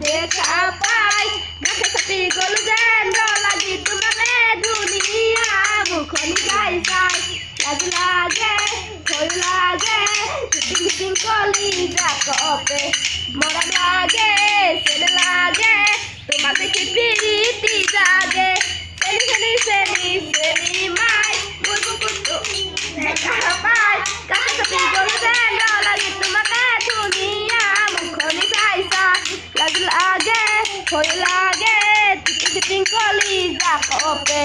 দেখা পাই গাছে সাথে গলু যেন লাগি তোমারে দুনিয়া মুখনি যাই যাই লাজ লাগে ভয় লাগে টিং টিং কলি যা কপে মরা লাগে সেলে লাগে তোমার দেখি পিরিতি জাগে সেলি সেলি সেলি সেলি মাই বুবু কুতু দেখা পাই গাছে সাথে গলু যেন লাগি তোমারে দুনিয়া মুখনি যাই যাই লাজ লাগে ভয় লাগে টিং টিং কলি যা কপে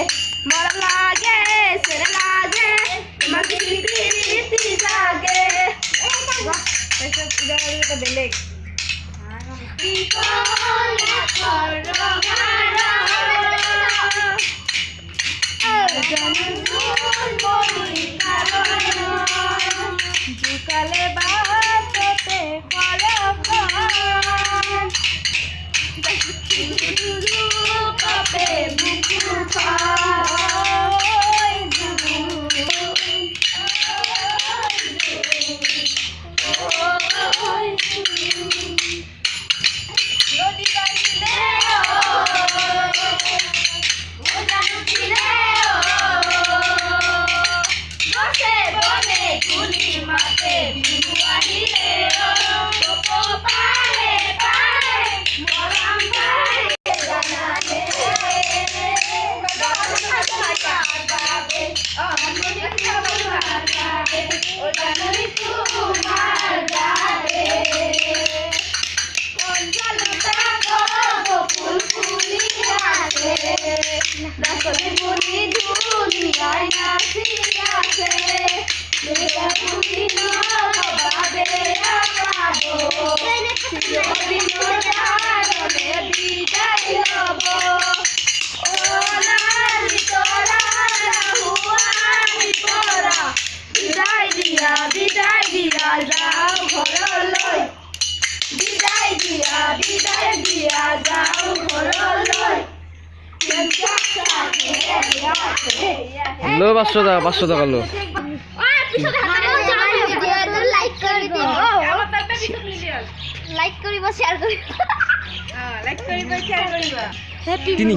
মরা লাগে সেলে লাগে তোমার দেখি পিরিতি জাগে ऐसा इधर का बेलेग কি কোলা করো হারা জানুন বলি কারণ জুকালে বাততে করো কান দুরু কপে বুকু খাই দুরু নদী বাজিলে ও জানু দিলে বসে বনে কুলি মাতে বিনু আহিলে পোপো পারে পারে মরাম পারে জানালে গাবে আমনি গাবে ও জানুরি তোমার যাবে নাচলে বলি দুনিয়ায় নাচি আছে পুরি নবাবে আপাবো চিরদিন বিদায় লব ও নারী তোরা রাহুয়ানি তোরা বিদায় দিয়া যাও ঘর লই বিদায় দিয়া যাও ঘর লই লো 500 টাকা লো লাইক করিবা শেয়ার করিবা लाइक करिबा शेयर करिबा তিনি